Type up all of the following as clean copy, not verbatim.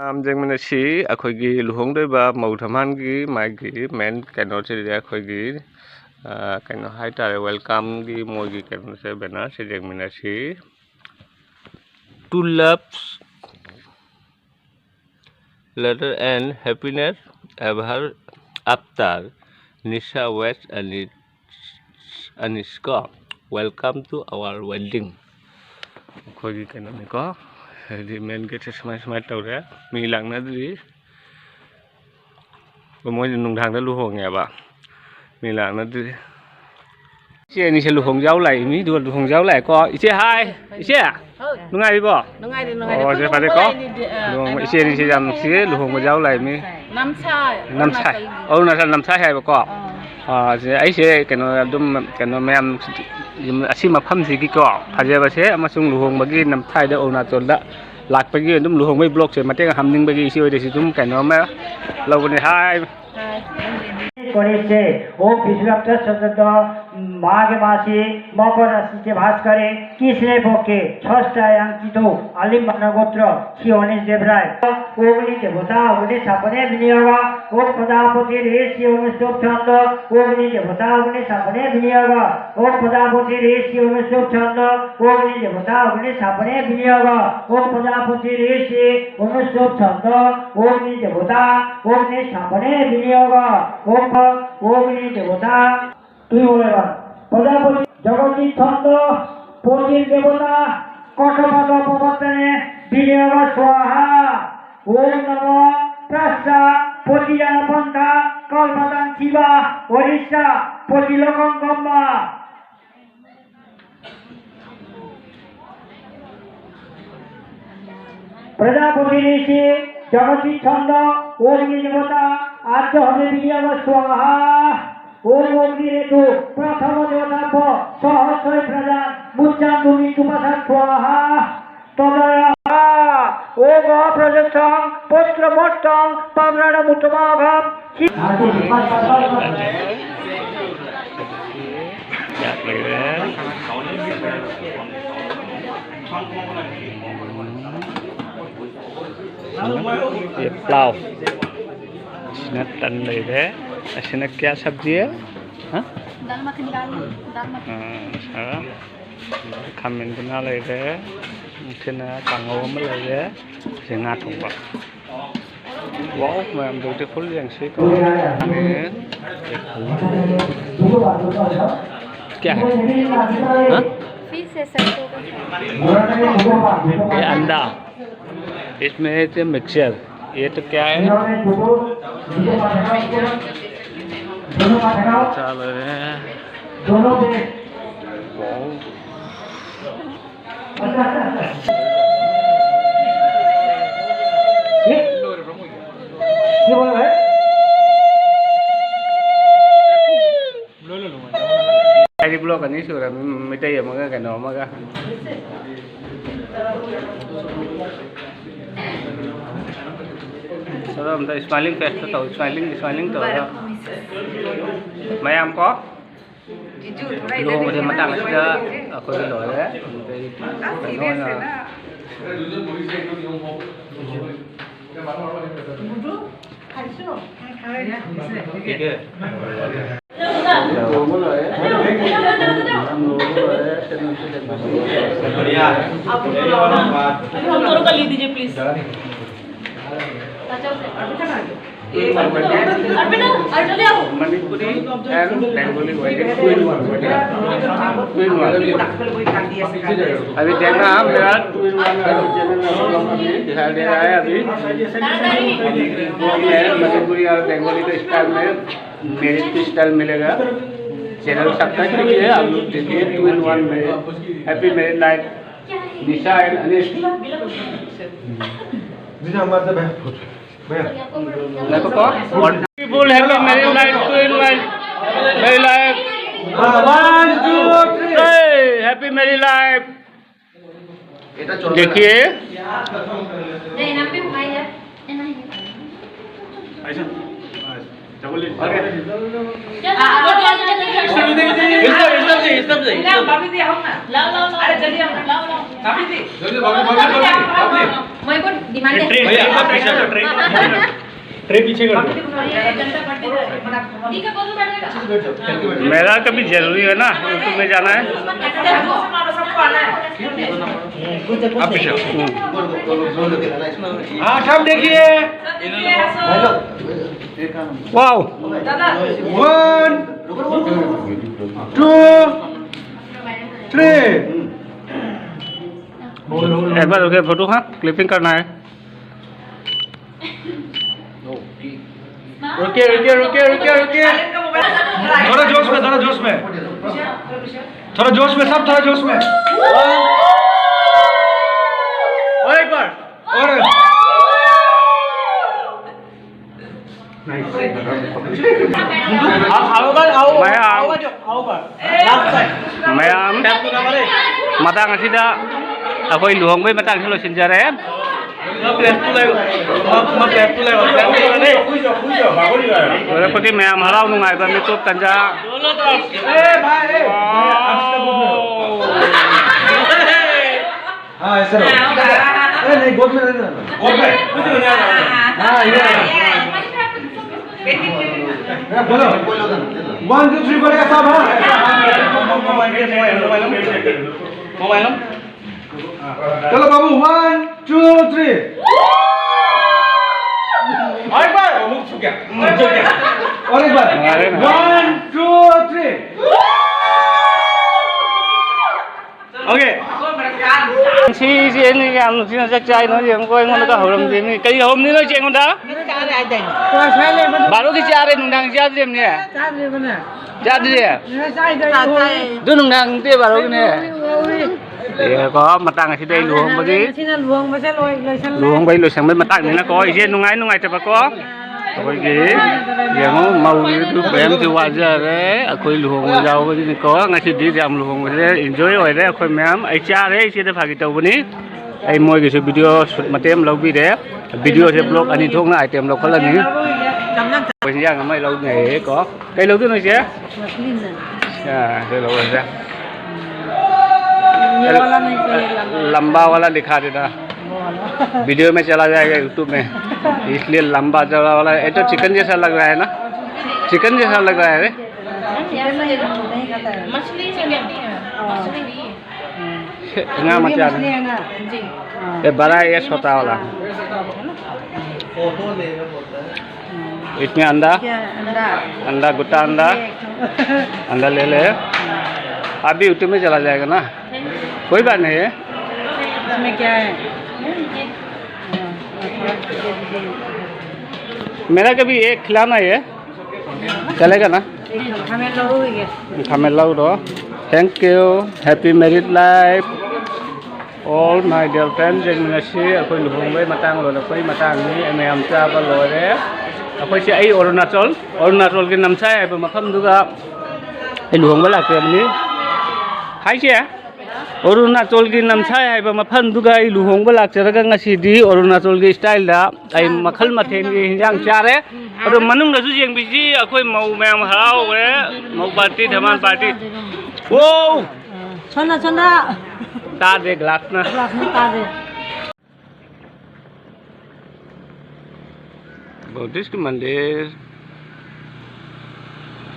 ꯖꯦꯡꯃꯤꯟꯅꯁꯤ ꯑꯩꯈꯣꯏꯒꯤ ꯂꯨꯍꯣꯡꯗꯣꯏꯕ ꯃꯧ ꯊꯝꯍꯥꯟꯒꯤ ꯃꯥꯒꯤ ꯃꯦꯟ ꯀꯩꯅꯣꯁꯤꯗꯤ ꯑꯩꯈꯣꯏꯒꯤ ꯀꯩꯅꯣ ꯍꯥꯏꯇꯥꯔꯦ ꯋꯦꯜꯀꯝꯒꯤ ꯃꯣꯏꯒꯤ ꯀꯩꯅꯣꯁꯦ ꯕꯦꯅꯔꯁꯦ ꯌꯦꯡꯃꯤꯟꯅꯁꯤ to ꯂꯚꯁ letter and happiness ever after Nisha West and Aniska welcome to our wedding ꯑꯩꯈꯣꯏꯒꯤ ꯀꯩꯅꯣꯅꯤꯀꯣ ꯍꯥꯏꯗꯤ ꯃꯦꯟ ꯒꯦꯠꯁꯦ ꯁꯨꯃꯥꯏꯅ ꯇꯧꯔꯦ ꯃꯤ ꯂꯥꯛꯅꯗ꯭ꯔꯤ ꯃꯣꯏꯁꯦ ꯅꯨꯡꯗꯥꯡꯗ ꯂꯨꯍꯣꯡꯉꯦꯕ ꯃꯤ ꯂꯥꯛꯅꯗ꯭ꯔꯤ ꯏꯆꯦ ꯑꯅꯤꯁꯦ ꯂꯨꯍꯣꯡꯖꯥꯎ ꯂꯥꯛꯏ ꯃꯤꯗꯨꯒ ꯂꯨꯍꯣꯡꯖꯥꯎ ꯂꯥꯛꯑꯦꯀꯣ ꯏꯆꯦ ꯍꯥꯏ ꯏꯆꯦ ꯅꯨꯡꯉꯥꯏꯔꯤꯕꯣ ꯑꯣ ꯏꯆꯦ ꯐꯔꯦꯀꯣ ꯂꯨꯍꯣꯡꯕ ꯏꯆꯦ ꯑꯅꯤꯁꯦ ꯌꯥꯝ ꯅꯨꯡꯁꯤꯌꯦ ꯂꯨꯍꯣꯡꯕꯖꯥꯎ ꯂꯥꯛꯏ ꯃꯤ ꯅꯝꯁꯥꯏ ꯑꯔꯨꯅꯥꯆꯜ ꯅꯝꯁꯥꯏ ꯍꯥꯏꯕꯀꯣ ꯑꯩꯁꯦ ꯀꯩꯅꯣ ꯑꯗꯨꯝ ꯀꯩꯅꯣ ꯃꯌꯥꯝ ꯑꯁꯤ ꯃꯐꯝꯁꯤꯒꯤꯀꯣ ꯐꯖꯕꯁꯦ ꯑꯃꯁꯨꯡ ꯂꯨꯍꯣꯡꯕꯒꯤ ꯅꯝꯊꯥꯏꯗ ꯑꯔꯨꯅꯥꯆꯜꯗ ꯂꯥꯛꯄꯒꯤ ꯑꯗꯨꯝ ꯂꯨꯍꯣꯡꯕꯒꯤ ꯕ꯭ꯂꯣꯛꯁꯦ ꯃꯇꯦꯡ ꯍꯥꯞꯅꯤꯡꯕꯒꯤ ꯏꯆꯦ ꯍꯣꯏꯗꯁꯨ ꯑꯗꯨꯝ ꯀꯩꯅꯣꯝꯃ লবণে হাই করেছে ও বিশ্বপ্ত চন্দ্র মাঘ মাসে মকর রাশিতে বাস করে কৃষ্ণের পক্ষে ষষ্ঠায় অঙ্কিত আলিম্বান গোত্র শ্রী অনিশ দেবরায় অগ্নি দেবতা অগ্নি স্থাপনে বিনিয়োগ ও প্রজাপতি রে শ্রী অনুষ্ঠব ছন্দ অগ্নি দেবতা অগ্নি স্থাপনে বিনিয়োগ ও প্রজাপতি রে শ্রী অনুষ্ঠব ছন্দ অগ্নি দেবতা অগ্নি স্থাপনে বিনিয়োগ ও প্রজাপতি রে শ্রী অনুষ্ঠব ছন্দ অগ্নি দেবতা অগ্নি স্থাপনে বিনিয়োগ অগ্নি দেবতা তুই বলেন প্রজাপতি জগৎ ছন্দ পতির দেবতা কঠোপদ প্রবর্তনে বিনিয়োগ স্বাহা ওম নম প্রাস্তা পতিজান পন্থা কল্পতান শিবা ওড়িশা পতিলোকং গম্মা প্রজাপতি ঋষি জগৎ ছন্দ অগ্নি দেবতা আদ্য হবে বিনিয়োগ স্বাহা ওম অগ্নি রেতু প্রথম দেবতাভ সহস্র প্রজান মুচ্চান ভূমি তুপাসার স্বাহা তদয়া ওম প্রযুক্তং পুত্র মোষ্টং পাবরাণ মুতমাঘম ये पुलाव इसमें तन ले रहे इसमें क्या सब्जी है दाल मखनी सारा खामिन बना ले रहे इसमें कांगो में ले रहे जेंगा थोड़ा वाव मैम ब्यूटीफुल जंगसी को क्या है फिश है सरसों ये अंडा इसमें है मिक्सचर ये तो क्या है चल रहे हैं ai blog anh ấy sửa là mấy tay mà cái nó mà cái sau đó mình thấy smiling face तो smiling तो mấy em có luôn mà thêm mặt đằng nữa ở coi cái lỗi đấy phải nói là हम दोनों का ली दीजिए please Manipuri and Bengali अभी देखना मेरा 2-in-1 दिखाई दे रहा है अभी मणिपुरी और बेंगोली के स्टाइल में मेरे स्टाइल मिलेगा चैनल सब्सक्राइब कीजिए आप लोग देखिए 2-in-1 में happy married life Nisha and Anish देखो तो beautiful happy married life 2-in-1 married life 1 2 3 happy married life देखिए लाओ अरे जल्दी आओ लाओ काफी थी जल्दी भाभी मैं को डिमांड है भैया आप पीछे कर ट्रे पीछे कर दो ठीक है बोलो बैठेगा मेरा कभी जरूरी है ना यूट्यूब में जाना है आप पीछे हाँ सब देखिए वाओ 1 2 3 एक बार रुके फोटो हाँ क्लिपिंग करना है रुकिए थोड़ा जोश में सब थोड़ा जोश में और एक बार और mayam matang asida ako'y luhongboy matang silo sinjare Ora pati mayam haraw nungai ba mitop tanja हाँ ऐसा नहीं गोद में रहना हाँ ये बोलो 1 2 3 बोलेगा सब हाँ मोबाइल चलो बाबू 1 2 3 और एक बार और एक बार 1 2 3 okay si ini kan sini cek nó yang kau yang mana kau ni cái hôm ni nói chuyện con đó baru dicari nundang jadi ni jadi tu nundang tu baru ni ya có mặt tang ở đây luồng bao nhiêu luồng bây giờ sang bên mặt tang này nó có gì nungai thì có Ako'y yang mau itu PM tu wajar ako'y luhong jauh begini ko ngasi di jam luhong enjoy oi re ako'y ma'am ai cha re si de phagi tau bani ai moi ke video shoot matem lau bi de video se blog ani thong na item lau khala ni ako'y yang mai lau ngai có cây lau tu noi che cây lau ra लंबा वाला दिखा देना video में चला जाएगा YouTube में इसलिए लंबा चला वाला ये तो चिकन जैसा लग रहा है ना चिकन जैसा लग रहा है रे मछली से कहती है मछली भी ना मचा ये बड़ा है ये छोटा वाला इसमें अंडा अंडा गुट्टा अंडा ले ले अभी यूट्यूब में चला जाएगा ना कोई बात नहीं है इसमें क्या है मेरा कभी एक खिलाना है चलेगा ना हमें लो दो thank you happy married life all my dear friends yang ngasi ako'y luhongboy matang lo ako'y matang ni may amsa ba lo re ako'y si ay Arunachal ke namsay ay mafam duga ay luhongboy la ke ni hai che Arunachal ki namsay ay mafam duga ay luhongboy la charaga ngasi di Arunachal ki style da ay makhal mathen ki hinjang cha re ado manung da su jeng biji ako'y mau mayam harau re mau party dhaman party wow छोना ta de glass na Buddhist मंदिर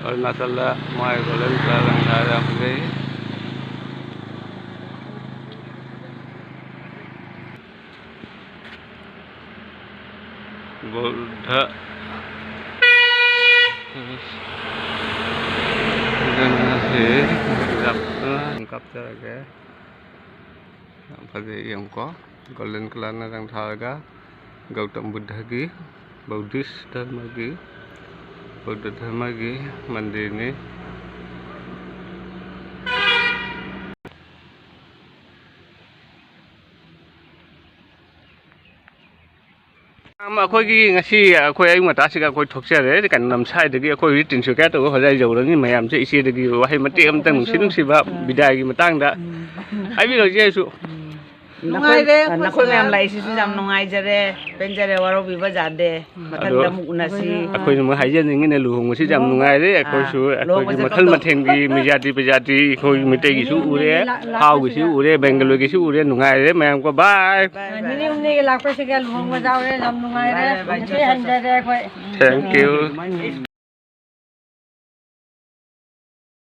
Arunachal mai golden kalang thara gay Buddha lengkap saja pada yang ko golden kelana yang tharaga Gautam Buddha ki Buddhist dharma ki Buddha dharma ki mandir ni ako'y ngasi ako'y ay mata siga ako'y thokse re kan namsai dagi ako'y ritin suka to hojai jawrang ni mayam se isi dagi wahi mati am tang sinung siba bidai gi matang da ai bi lo jesu ꯅꯈꯣꯏ ꯃꯌꯥꯝ ꯂꯩꯁꯤꯁꯨ ꯌꯥꯝ ꯅꯨꯡꯉꯥꯏꯖꯔꯦ ꯄꯦꯟꯖꯔꯦ ꯋꯥꯔꯧꯕꯤꯕ ꯌꯥꯗꯦ ꯃꯊꯪꯗ ꯑꯃꯨꯛ ꯎꯅꯁꯤ ꯑꯩꯈꯣꯏꯅ ꯑꯃꯨꯛ ꯍꯥꯏꯖꯅꯤꯡꯉꯤꯅ ꯂꯨꯍꯣꯡꯕꯁꯤ ꯌꯥꯝ ꯅꯨꯡꯉꯥꯏꯔꯦ ꯑꯩꯈꯣꯏꯁꯨ ꯑꯩꯈꯣꯏꯒꯤ ꯃꯈꯜ ꯃꯊꯦꯜꯒꯤ ꯃꯤꯖꯥꯇꯤ ꯄ꯭ꯔꯖꯥꯇꯤ ꯑꯩꯈꯣꯏ ꯃꯩꯇꯩꯒꯤꯁꯨ ꯎꯔꯦ ꯍꯥꯎꯒꯤꯁꯨ ꯎꯔꯦ ꯕꯦꯡꯒꯂꯣꯔꯒꯤꯁꯨ ꯎꯔꯦ ꯅꯨꯡꯉꯥꯏꯔꯦ ꯃꯌꯥꯝꯀꯣ ꯕꯥꯏ Nini umni lakpa sige luhong mazaw re, nam nungai re, kasi handa re, Thank you